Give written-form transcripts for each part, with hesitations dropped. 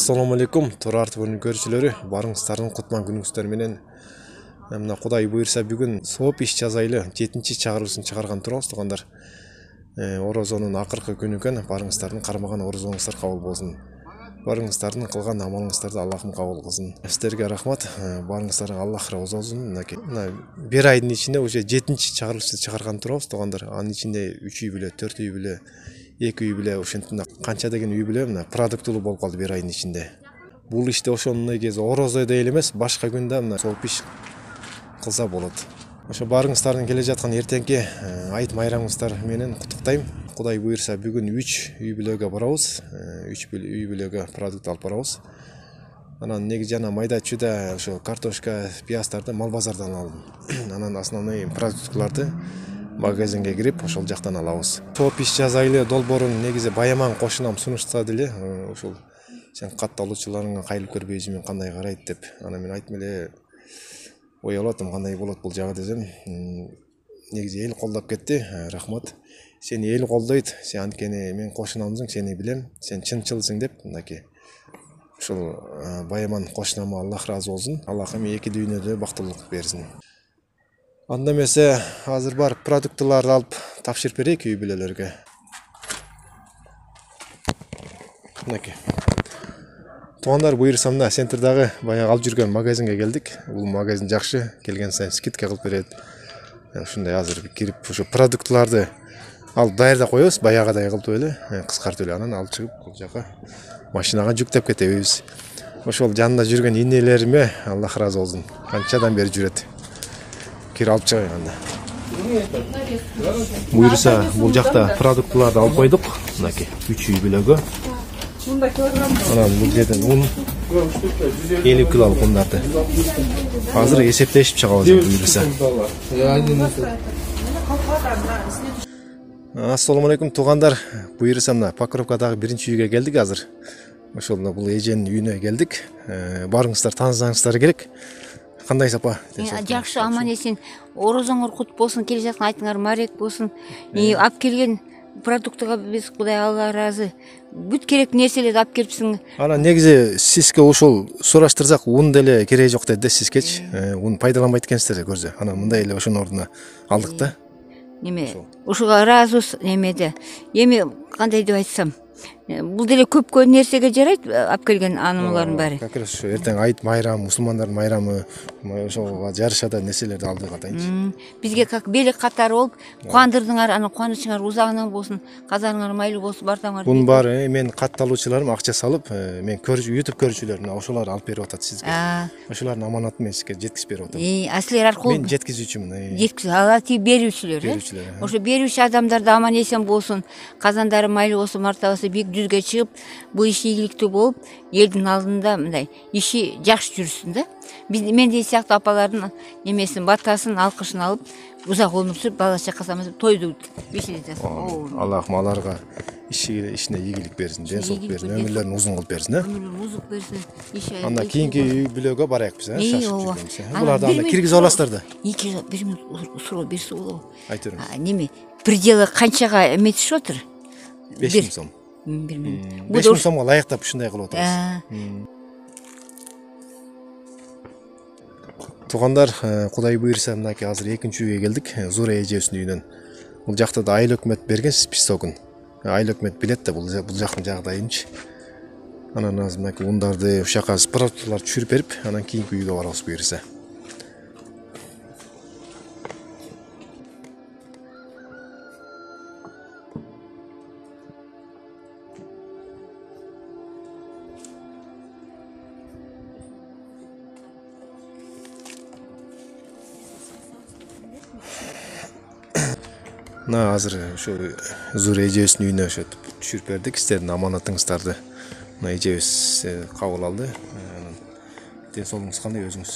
Assalamu alaikum, Тұрар ТВ-нің көрушілері, барыңыздардың құтман күніңіздер менен. Мына Құдай бұйырса бүгін соп иш жазайлы 7-ші чыгарылышын чыгарган турабыз тугандар. Орозонун акыркы күнү экен, барыңыздардын кармаган орозоңуздар кабыл болсун. Барыңыздардын кылган амалыңыздарды Аллахым кабыл кылсын. Сиздерге рахмат. Барыңыздардын Аллах разы болсун. Мына бир айдын ичинде уже 7-ші чыгарылышты чыгарган турабыз тугандар. Анын ичинде 3 үй биле, 4 үй биле, 2 үй биле, ошентип канча деген үй биле мына продуктулуу болуп калды бир айдын ичинде. Бул иште ошону негизи орозой дейли эле эмес, башка күндө мына соп иш кылса болот. Ошо барыңыздардын келе жаткан эртеңки айт майрамыңыздар менен куттуктайм. Кудай буйрса бүгүн 3 үй бүлөгө барабыз. 3 үй бүлөгө продукт алып барабыз. Анан негизи жана майда чүйдө ошо картошка, пияздарды мал базардан алдым. Анан основной продуктларды магазинге кирип ошол жактан алабыз. Соп иш жазайлы долбоорун негизи Баяман кошунам сунуштады эле. Ошол сен катталуучуларыңа кайрылып көрбөйсүң, мен кандай карайт деп. Анан мен айттым эле оялатым кандай болот бул жагы десем, негизи эл колдоп кетти. Рахмат. Сени эл колдойт. Сен анткени мен кошунамсың, сени билем. Сен чынчылсың деп мынакей. Ошол Баяман кошунама Аллах разы болсун. Аллахым эки дүйнөдө бактылык берсин. Анда эмесе азыр барып продуктыларды алып тапшырып берейик үй бүлөлөргө. Мынакей. Тугандар буйрса мына центрдагы баягы алып жүргөн магазинге келдик. Бул магазин жакшы, келген сайын скидка кылып берет. Ушундай азыр кирип ошо продуктыларды алып даярдап коебуз, баягыдай кылып эле, кыскартып эле анан алып чыгып бул жака машинага жүктөп кетебиз. Ошол жанында жүргөн инелериме Аллах разы болсун. Канчадан бери жүрөт. Кирип алып чыгайын анда. Буйрса бул жакта продуктыларды алып койдук. Мынакей 3 үй бүлөгө. Анан бул жерден ун 50 килолук ундарды. Азыр эсептешип чыгабыз буйрса. Ассаламу алейкум туугандар. Буйрса мына Покровкадагы биринчи үйгө келдик азыр. Ошол бул эженин үйүнө келдик. Барыңыздар таанысаңыздар керек. Кандай сапа? Жакшы, аман эсен. Орозоңор кут болсун, келе жаткан айтыңар марек болсун. Алып келген продуктыга биз Кудай Алла разы. Бүт керек нерселерди алып келипсиң. Анан негизи сизге ошол сураштырсак, ун деле кереги жок деди сизгечи. Ун пайдаланбайт экенсиздер көрсө. Анан мындай эле ошонун ордуна алдык да. Неме? Ушуга разыбыз немеде. Эми кандай деп айтсам, бул деле көпкө нерсеге жарайт алып келген анымлардын баары. Как раз ошо эртең айт майрам, мусулмандардын майрамы, ошого жарышада нерселерди алдык атайынчы. Бизге как белек катары болуп, кубандырдыңар, анан кубанычыңар узагынан болсун, казарыңар майлуу болсун, бардаңар. Бунун баары мен катталуучуларым акча салып, мен YouTube көрүүчүлөр ошолар алып берип атат сизге. Ошолордун аманатын мен сизге жеткизип берип атам. Силер аркылуу мен жеткизүүчүмүн. Алар берүүчүлөр. Ошо берүүчү адамдар да аман эсен болсун, казандары майлуу болсун, мартабасы бийик жүзгө чыгып, бул иш ийгиликтүү болуп, элдин алдында мындай иши жакшы жүрсүн да. Мендей сыяктуу апалардын немесин, батасын, алкышын алып, узак өмүр сүрүп, бала чакасына тойду бешелетесиң. Аллахым аларга ишине ийгилик берсин, денсаулык берсин, өмүрлөрүн узун кылып берсин, Өмүрлөрүн узун берсин. Анда кийинки үй бүлөгө барайык биз, Буларды анда киргизип аласыздар да. 2 минут суроо берсе болобу? Айт бериңиз. Неме? Пределы канчага эметишип отур? 5000 сом. 5000 сомго ылайыктап ушундай кылып атабыз. Тугандар, Кудай буйрса мынакей азыр экинчи үйгө келдик, Зура эжебиздин үйүнөн. Бул жакта да айыл өкмөт берген списогун. Айыл өкмөт билет да бул жактын жагдайынчы. Анан азыр мынакей ундарды ушака продуктлар түшүрүп берип, анан кийинки үйгө барабыз буйрса. Мына азыр ошо Зура эжебиздин үйүнө ошо түшүрүп бердик. Сиздердин аманатыңыздарды мына эжебиз кабыл алды. Денсаулыгыңыз кандай өзүңүз?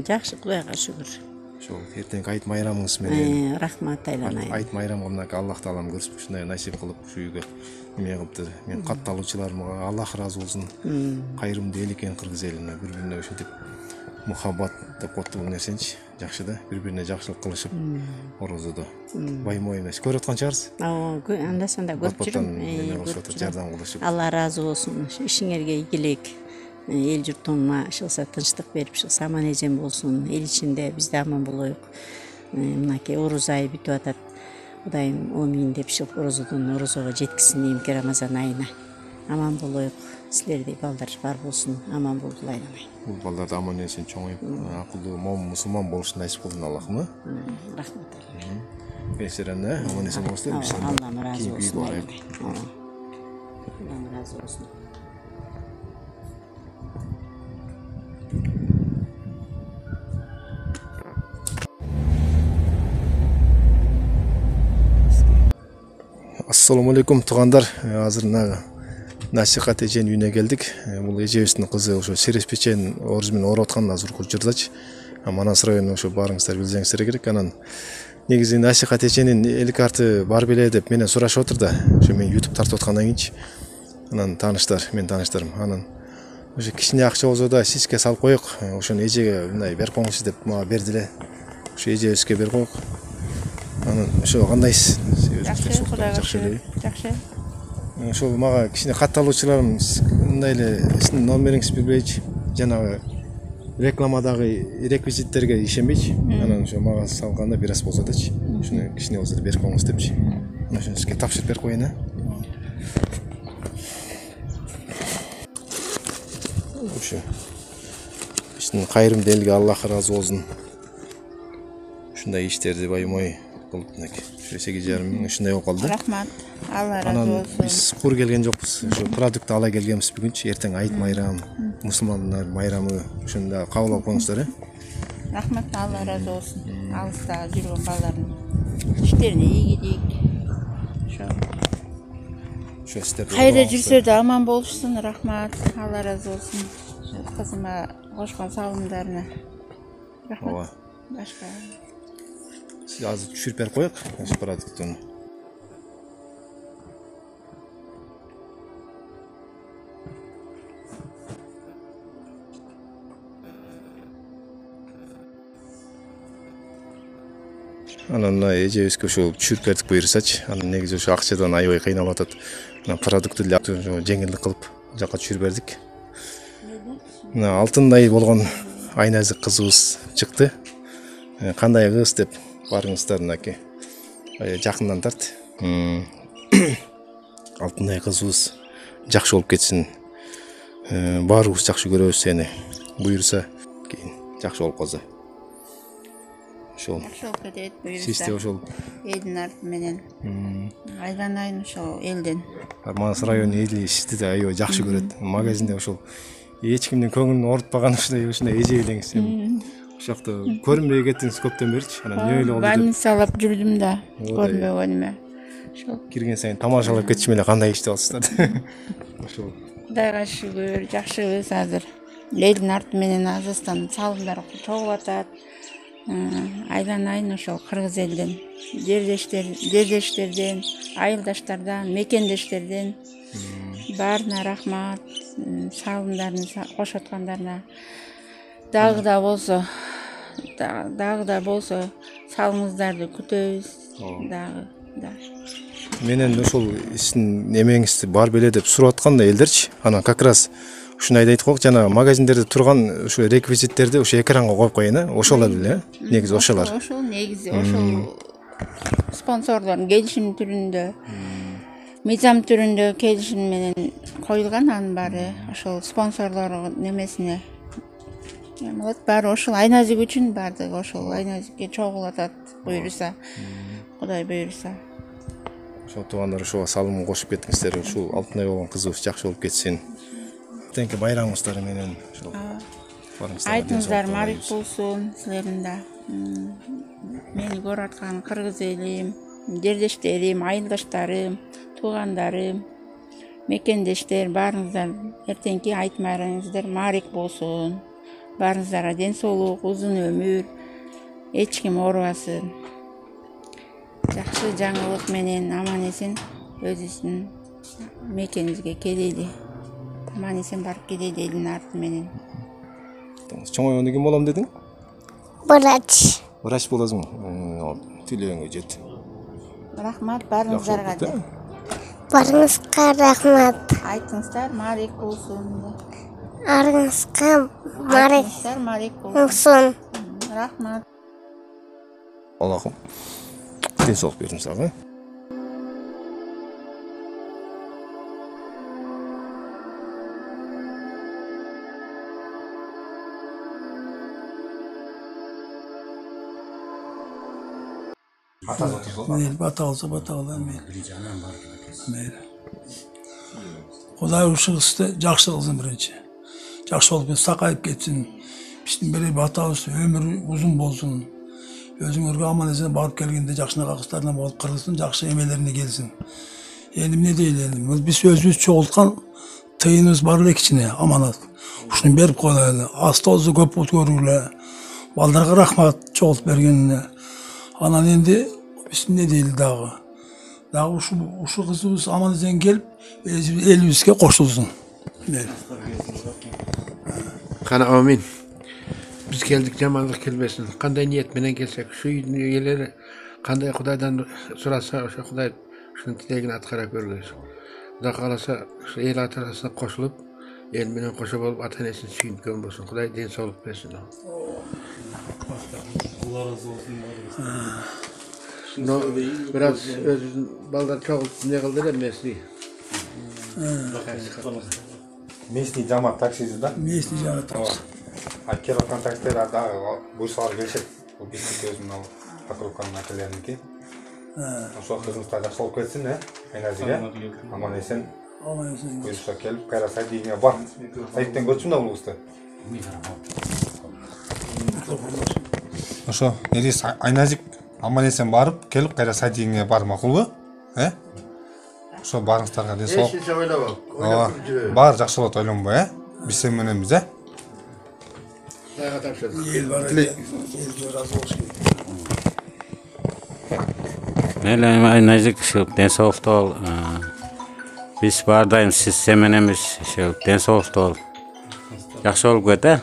Жакшы, Кудайга шүгүр. Ошол эртеңки айт майрамыңыз менен. Рахмат айланайын. Айт майрамга мынакей Аллах таалам көрсөтүп ушундай насип кылып ушу үйгө эме кылыптыр. Мен катталуучуларыма Аллах разы болсун. Кайрымдуу эл экен кыргыз элине, бири-бирине ушинтип мухаббат деп коет бул нерсенчи. Жакшы да, бири-бирине жакшылык кылышып орозодо. Баймой эмес. Көрүп аткан чыгарсыз? Анда санда көрүп жүрөм. Жардам кылышып. Алла разы болсун. Ишиңерге ийгилик. эл журтуңма ушулса тынчтык берип шыкса аман эжем болсун, эл ичинде биз да аман болоюк. Мынакей оруз айы бүтүп атат. Кудайым омин деп шыгып орозого жеткизсин эмки Рамазан айына. Аман болоюк. Силердей балдар бар болсун, аман болгула айламай. Бул балдарды аман эсен чоңоюп, акылдуу момун мусулман болушун насип кылсын Аллахым. Рахмат. Бесерен аман эсен болсуңдар. Аллам разы болсун. Аллам разы болсун. Assalamu alaikum туугандар. Азыр насихат эженин үйүнө келдик. Бул эжебиздин кызы ошо серес печен оруз менен ооруп аткан азыркы учурдачы. Манас районуна ошо барыңыздар билсеңиздер керек. Анан негизи насихат эженин эл карты бар беле деп менен сурашып отур да. Ошо мен YouTube тартып аткандан кийинчи. Анан менин тааныштарым. Анан ошо кичине акча болсо да сизге салып коёк. Ошону эжеге мындай берип коюңузчу деп мага берди эле. Ошо эжебизге берип коёк. Анан ошо кандайсыз? Жакшы. Ошол мага кичине кат алуучуларым мындай эле сиздин номериңизди билбейчи, жанагы рекламадагы реквизиттерге ишенбейчи. Анан ошо мага салганда бир аз болсо дачы. Ушуну кичине болсо берип коюңуз депчи. Ошону сизге тапшырып берип коеюн, Ошо биздин кайрымдуу элге Аллах ыраазы болсун. Ушундай иштерди байымай кылып, 8,5 миң ушундай болуп калды. Рахмат. Алла разы болсун. Анан биз кур келген жокпуз. Ошо продукт ала келгенбиз бүгүнчү. Эртең айт майрам, мусулмандар майрамы. Ошондо кабыл алып коюңуздар, Рахмат, Алла разы болсун. Алыста жүргөн балдардын иштерине ийгилик. Ошо сиздер Кайда жүрсө да аман болушсун. Рахмат. Алла разы болсун. Кызыма кошкон салымдарына. Рахмат. Башка. Сиз азыр түшүрүп берип коёк. Ошо продукттун. Анан эжебизге ошол түшүрүп бердик буюрсачы. Анан негизи ошо акчадан аябай кыйналып атат. Мына продуктты жеңилдик кылып жакка түшүрүп бердик. Мына алтындай болгон айназык кызыбыз чыкты. Кандай кыз деп барыңыздар мынакей. Жакындан тарт. Алтындай кызыбыз жакшы болуп кетсин. Баарыбыз жакшы көрөбүз сени. Буюрса кийин жакшы болуп калса. Ошол. Жакшы болуп кетет буюрса. Сизде ошол Элдин арты менен. Айланайын ошол элден. Манас району эли сизди да аябай жакшы көрөт. Магазинде ошол эч кимдин көңүлүн оорутпаган ушундай эже элеңиз. Ошакта көрүнбөй кеттиңиз көптөн беричи. Анан эмне болду деп. Больницалап жүрдүм да. Көрүнбөгөнүмө. Ошол Кирген сайын тамашалап кетишим эле кандай иштеп атасыздар. Ошол. Кудайга шүгүр, жакшыбыз азыр. Элдин арты менен Азырстан салымдар чогулуп атат. Айланайын ошол кыргыз элден, жердештерден, айылдаштардан, мекендештерден баарына рахмат. Салымдарын кошуп аткандарына. Дагы да болсо салымыңыздарды күтөбүз. Дагы. Менен ошол сиздин эмеңизди бар беле деп сурап атканда элдерчи. Анан как раз ушуну айтып коек, жана магазиндерде турган ушу реквизиттерди ошо экранга коюп коеюн, ошолор эле. Негизи ошолор. Ошол негизи ошол спонсорлордун келишим түрүндө, мыйзам түрүндө келишим менен коюлган анын баары. Ошол спонсорлор немесине баары ошол айназик үчүн баардыгы ошол айназикке чогулуп атат буюрса. Кудай буюрса. Ошол туугандар ошого салым кошуп кетиңиздер. Ушул алтындай болгон кызыбыз жакшы болуп кетсин. Теңки байрамыңыздар менен ошол. Айтыңыздар марик болсун силердин да. Мени көрүп аткан кыргыз элим, жердештерим, айылдаштарым, туугандарым, мекендештер баарыңыздар эртеңки айт майрамыңыздар марик болсун. Баарыңыздарга ден соолук, узун өмүр, эч ким оорубасын. Жакшы жаңылык менен аман эсен өзүбүздүн мекенибизге келели. Аман эсен барып келели элдин арты менен. Чоңойгондон ким болом дедиң? Врач. Врач боласың. Тилөөңө жет. Рахмат баарыңыздарга. Барыңызга рахмат. Айтыңыздар марик болсун. Арыңызға марек болсын. Рахмат. Аллахым денсаулық берсін саған. Meyli batağılsa batağılar meyli. Meyli. Kuday uşuğustu, жақсы қылсын бірінші. Жақсы болып кетсін, сақайып кетсін. Біздің бірі батağылсы, өмірі ұзын болсын. Өзіңерге аман есен барып келгенде жақшына қақыстарына болып қырылсын, жақсы емелеріне келсін. Енді не дейді енді, біз өзіміз çoğultқан тиынымыз бар элек içine, аманат. Ушуну беріп қойылы, астолзы көп болып көрілі. Балдарға рахмат çoğult бергеніне. Anan endi biz ne değil dağı. Dağı şu kızımız aman ezen gelip elimizge koşulsun. Kana amin. Biz geldik cemaatlik kelmesin. Kanday niyet menen gelsek, şu üyeleri kanday Kudaydan sorasa, şu Kuday şunun dilegini atkara görgüz. Kuday kalasa şu el atarasına koşulup, el menen koşup olup atanesini süyüntken bolsun. Kuday den sağlık versin. Allah razı olsun. No, biraz özün baldan çok ne kıldı da mesleği. Местный жамаат таксиси да. Местный жамаат такси. Келіп контакттер дағы бұйсалар келшек. Бұл бискит өзінің ал покровканың әкелерінікі. Ошол қызыңыздар жақсы болып кетсін, Айназиге. Аман есен. Бұйырса келіп, қайра Сайдиіне бар. Сайдтен көтсін да бұл қызды. Ошо, Элис Айназик аман есен барып, келіп, қайра Сайдиіне бар мақұл ба? Ошо барыңыздарға денсаулық. Бар, жақсы болады ойланбай, біз сен мененбіз, Ел разы болсын. Мейлі Айназик денсаулықты ол. Біз бардайым сіз семенеміз денсаулықты ол. Жақсы болып көті.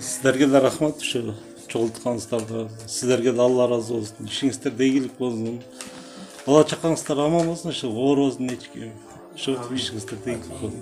Sizlerge de rahmat şu çoğultkanızlarda. Sizlerge de Allah razı olsun. İşinizde iyilik olsun. Ola çakanızlar aman olsun. Şu uğur olsun ne çıkıyor. Şu işinizde iyilik olsun.